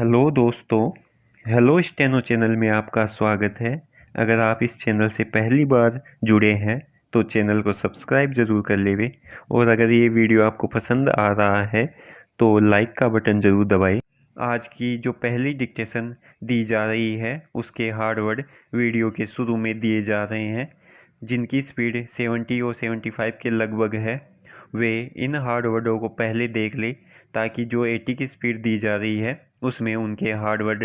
Hello दोस्तों। Hello steno channel में आपका स्वागत है। अगर आप इस चैनल से पहली बार जुड़े हैं तो चैनल को सब्सक्राइब ज़रूर कर लेवे और अगर ये वीडियो आपको पसंद आ रहा है तो लाइक का बटन ज़रूर दबाएं। आज की जो पहली डिक्टेशन दी जा रही है उसके हार्ड वर्ड वीडियो के शुरू में दिए जा रहे हैं, जिनकी स्पीड 70 और 75 के लगभग है। वे इन हार्ड वर्डों को पहले देख ले ताकि जो 80 की स्पीड दी जा रही है उसमें उनके हार्ड वर्ड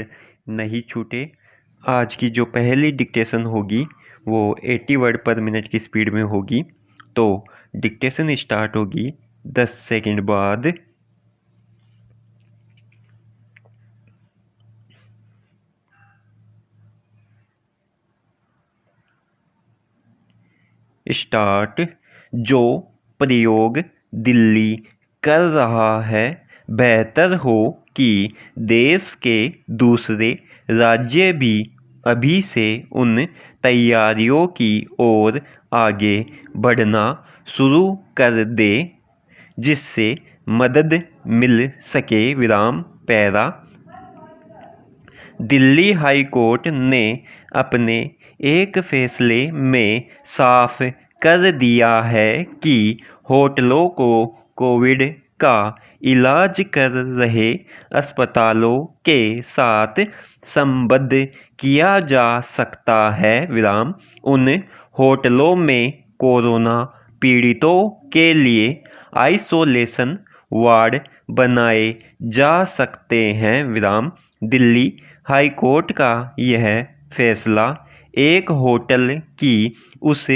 नहीं छूटे। आज की जो पहली डिक्टेशन होगी वो 80 वर्ड पर मिनट की स्पीड में होगी। तो डिक्टेशन स्टार्ट होगी 10 सेकंड बाद। स्टार्ट। जो प्रयोग दिल्ली कर रहा है, बेहतर हो कि देश के दूसरे राज्य भी अभी से उन तैयारियों की ओर आगे बढ़ना शुरू कर दे जिससे मदद मिल सके। विराम पैरा। दिल्ली हाई कोर्ट ने अपने एक फैसले में साफ कर दिया है कि होटलों को कोविड का इलाज कर रहे अस्पतालों के साथ संबद्ध किया जा सकता है। विराम उन होटलों में कोरोना पीड़ितों के लिए आइसोलेशन वार्ड बनाए जा सकते हैं। विराम दिल्ली हाई कोर्ट का यह फैसला एक होटल की उस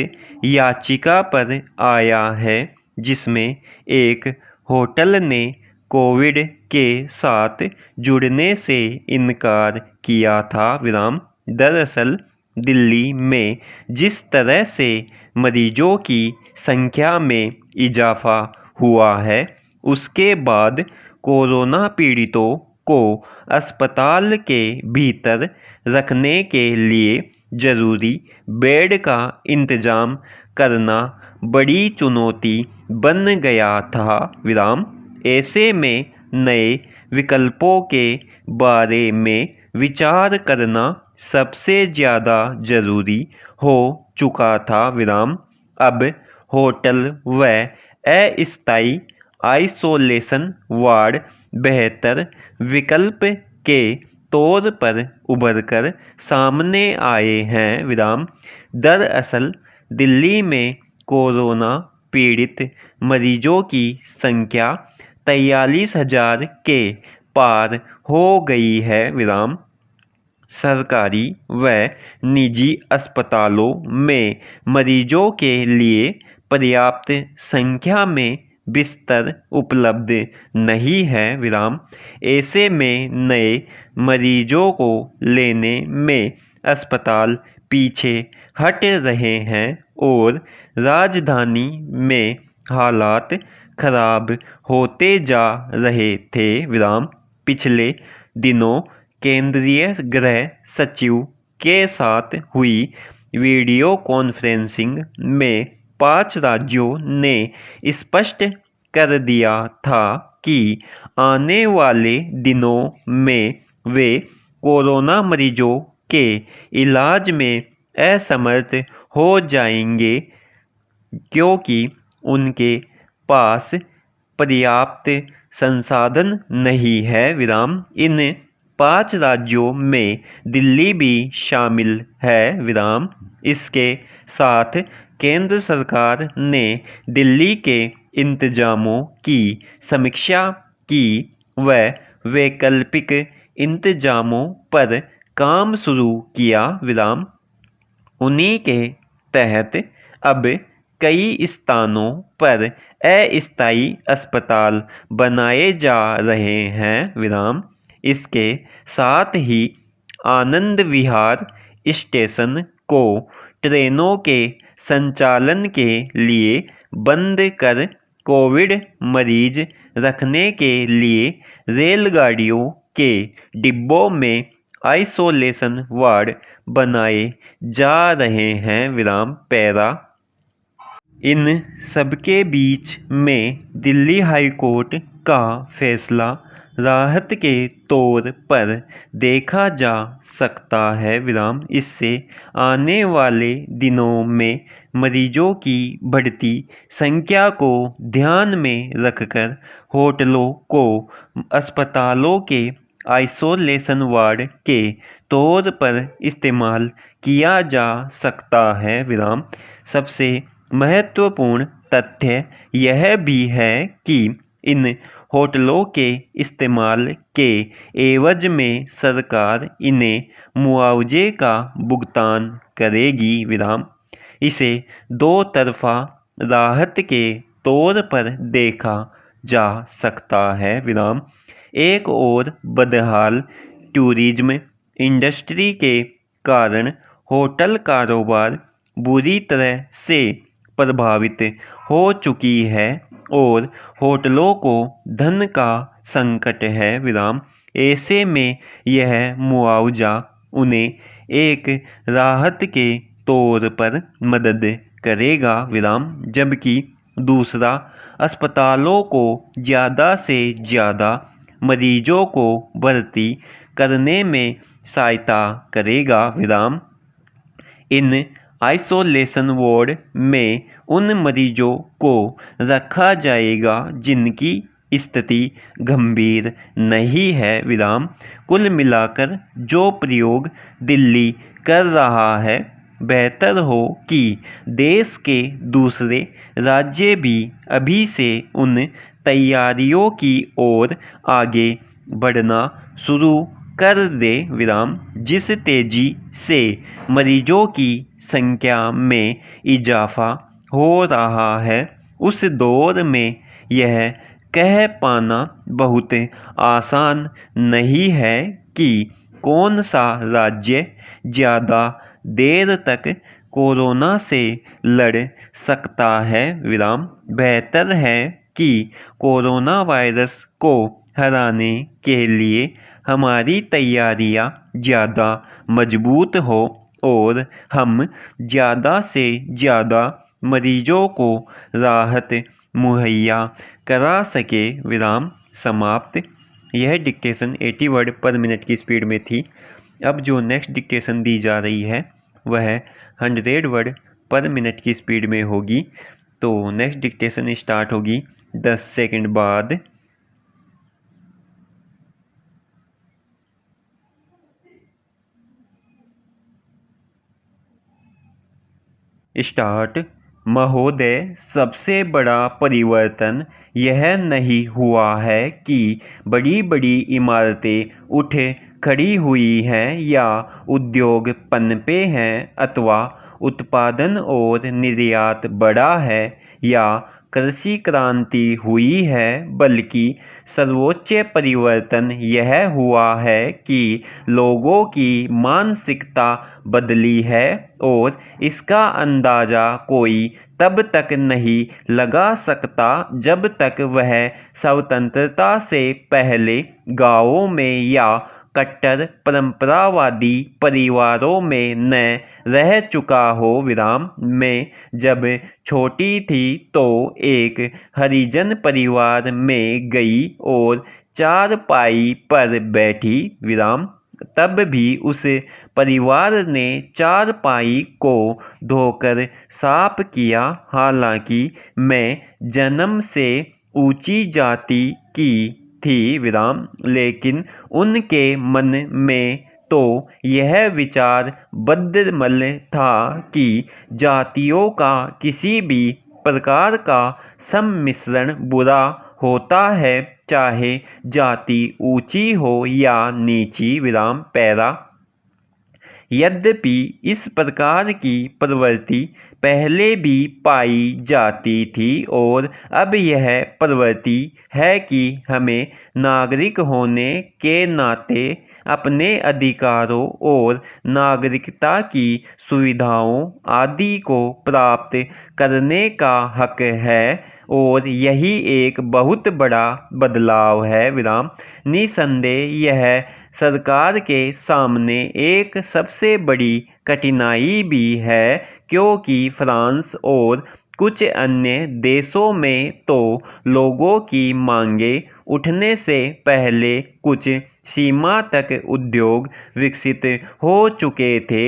याचिका पर आया है जिसमें एक होटल ने कोविड के साथ जुड़ने से इनकार किया था। विराम दरअसल दिल्ली में जिस तरह से मरीजों की संख्या में इजाफा हुआ है उसके बाद कोरोना पीड़ितों को अस्पताल के भीतर रखने के लिए जरूरी बेड का इंतजाम करना बड़ी चुनौती बन गया था। विराम ऐसे में नए विकल्पों के बारे में विचार करना सबसे ज़्यादा ज़रूरी हो चुका था। विराम अब होटल व अस्थायी आइसोलेशन वार्ड बेहतर विकल्प के तौर पर उभरकर सामने आए हैं। विराम दरअसल दिल्ली में कोरोना पीड़ित मरीजों की संख्या 43,000 के पार हो गई है। विराम सरकारी व निजी अस्पतालों में मरीजों के लिए पर्याप्त संख्या में बिस्तर उपलब्ध नहीं है। विराम ऐसे में नए मरीजों को लेने में अस्पताल पीछे हट रहे हैं और राजधानी में हालात खराब होते जा रहे थे। विराम पिछले दिनों केंद्रीय गृह सचिव के साथ हुई वीडियो कॉन्फ्रेंसिंग में 5 राज्यों ने स्पष्ट कर दिया था कि आने वाले दिनों में वे कोरोना मरीजों के इलाज में असमर्थ हो जाएंगे क्योंकि उनके पास पर्याप्त संसाधन नहीं है। विराम इन 5 राज्यों में दिल्ली भी शामिल है। विराम इसके साथ केंद्र सरकार ने दिल्ली के इंतजामों की समीक्षा की व वैकल्पिक इंतजामों पर काम शुरू किया। विराम उन्हीं के तहत अब कई स्थानों पर अस्थायी अस्पताल बनाए जा रहे हैं। विराम इसके साथ ही आनंद विहार स्टेशन को ट्रेनों के संचालन के लिए बंद कर कोविड मरीज रखने के लिए रेलगाड़ियों के डिब्बों में आइसोलेशन वार्ड बनाए जा रहे हैं। विराम पैरा इन सबके बीच में दिल्ली हाई कोर्ट का फैसला राहत के तौर पर देखा जा सकता है विराम। इससे आने वाले दिनों में मरीजों की बढ़ती संख्या को ध्यान में रखकर होटलों को अस्पतालों के आइसोलेशन वार्ड के तौर पर इस्तेमाल किया जा सकता है विराम। सबसे महत्वपूर्ण तथ्य यह भी है कि इन होटलों के इस्तेमाल के एवज में सरकार इन्हें मुआवजे का भुगतान करेगी विराम। इसे दो तरफा राहत के तौर पर देखा जा सकता है विराम। एक और बदहाल टूरिज्म इंडस्ट्री के कारण होटल कारोबार बुरी तरह से प्रभावित हो चुकी है और होटलों को धन का संकट है विराम। ऐसे में यह मुआवजा उन्हें एक राहत के तौर पर मदद करेगा विराम, जबकि दूसरा अस्पतालों को ज़्यादा से ज़्यादा मरीजों को भर्ती करने में सहायता करेगा विराम। इन आइसोलेशन वार्ड में उन मरीजों को रखा जाएगा जिनकी स्थिति गंभीर नहीं है विराम। कुल मिलाकर जो प्रयोग दिल्ली कर रहा है, बेहतर हो कि देश के दूसरे राज्य भी अभी से उन तैयारियों की ओर आगे बढ़ना शुरू कर दे विराम। जिस तेजी से मरीजों की संख्या में इजाफा हो रहा है, उस दौर में यह कह पाना बहुत आसान नहीं है कि कौन सा राज्य ज़्यादा देर तक कोरोना से लड़ सकता है विराम। बेहतर है कि कोरोना वायरस को हराने के लिए हमारी तैयारियां ज़्यादा मजबूत हो और हम ज़्यादा से ज़्यादा मरीजों को राहत मुहैया करा सके विराम। समाप्त। यह डिक्टेशन 80 वर्ड पर मिनट की स्पीड में थी। अब जो नेक्स्ट डिक्टेशन दी जा रही है वह 100 वर्ड पर मिनट की स्पीड में होगी। तो नेक्स्ट डिक्टेशन स्टार्ट होगी 10 सेकंड बाद। स्टार्ट। महोदय, सबसे बड़ा परिवर्तन यह नहीं हुआ है कि बड़ी बड़ी इमारतें उठ खड़ी हुई हैं या उद्योग पनपे हैं अथवा उत्पादन और निर्यात बढ़ा है या कृषि क्रांति हुई है, बल्कि सर्वोच्च परिवर्तन यह हुआ है कि लोगों की मानसिकता बदली है और इसका अंदाज़ा कोई तब तक नहीं लगा सकता जब तक वह स्वतंत्रता से पहले गांवों में या कट्टर परंपरावादी परिवारों में न रह चुका हो विराम। मैं जब छोटी थी तो एक हरिजन परिवार में गई और चारपाई पर बैठी विराम। तब भी उस परिवार ने चारपाई को धोकर साफ किया। हालांकि मैं जन्म से ऊंची जाति की थी विराम, लेकिन उनके मन में तो यह विचार बद्धमल था कि जातियों का किसी भी प्रकार का सम्मिश्रण बुरा होता है, चाहे जाति ऊंची हो या नीची विराम। पैरा। यद्यपि इस प्रकार की प्रवृत्ति पहले भी पाई जाती थी और अब यह प्रवृत्ति है कि हमें नागरिक होने के नाते अपने अधिकारों और नागरिकता की सुविधाओं आदि को प्राप्त करने का हक है और यही एक बहुत बड़ा बदलाव है विराम। निसंदेह यह सरकार के सामने एक सबसे बड़ी कठिनाई भी है, क्योंकि फ्रांस और कुछ अन्य देशों में तो लोगों की मांगें उठने से पहले कुछ सीमा तक उद्योग विकसित हो चुके थे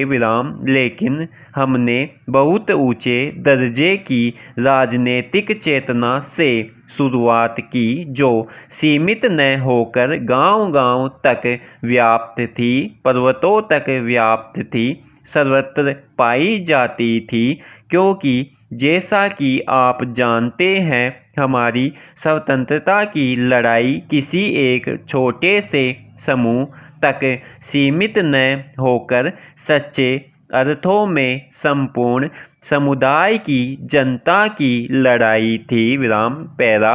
लेकिन हमने बहुत ऊंचे दर्जे की राजनीतिक चेतना से शुरुआत की जो सीमित न होकर गांव-गांव तक व्याप्त थी, पर्वतों तक व्याप्त थी, सर्वत्र पाई जाती थी, क्योंकि जैसा कि आप जानते हैं हमारी स्वतंत्रता की लड़ाई किसी एक छोटे से समूह तक सीमित न होकर सच्चे अर्थों में संपूर्ण समुदाय की जनता की लड़ाई थी पैरा।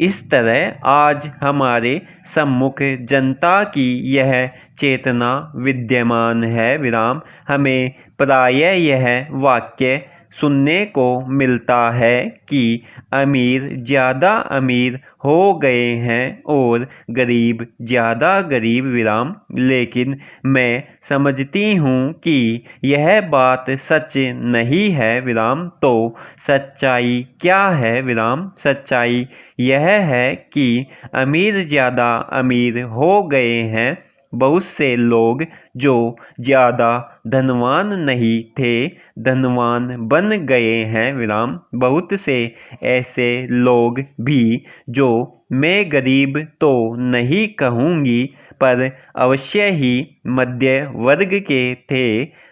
इस तरह आज हमारे सम्मुख जनता की यह चेतना विद्यमान है हमें प्रायः यह वाक्य सुनने को मिलता है कि अमीर ज़्यादा अमीर हो गए हैं और गरीब ज़्यादा गरीब लेकिन मैं समझती हूँ कि यह बात सच नहीं है तो सच्चाई क्या है सच्चाई यह है कि अमीर ज़्यादा अमीर हो गए हैं। बहुत से लोग जो ज़्यादा धनवान नहीं थे धनवान बन गए हैं बहुत से ऐसे लोग भी जो मैं गरीब तो नहीं कहूँगी पर अवश्य ही मध्य वर्ग के थे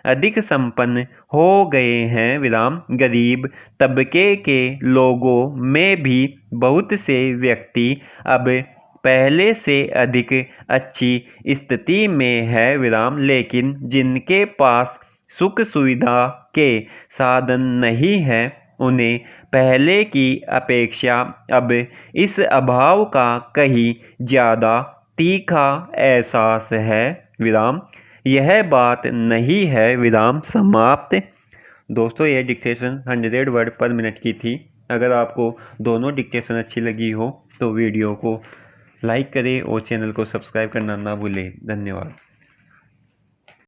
अधिक संपन्न हो गए हैं गरीब तबके के लोगों में भी बहुत से व्यक्ति अब पहले से अधिक अच्छी स्थिति में है लेकिन जिनके पास सुख सुविधा के साधन नहीं है उन्हें पहले की अपेक्षा अब इस अभाव का कहीं ज़्यादा तीखा एहसास है यह बात नहीं है समाप्त। दोस्तों यह डिक्टेशन 100 वर्ड पर मिनट की थी। अगर आपको दोनों डिक्टेशन अच्छी लगी हो तो वीडियो को लाइक करें और चैनल को सब्सक्राइब करना ना भूलें। धन्यवाद।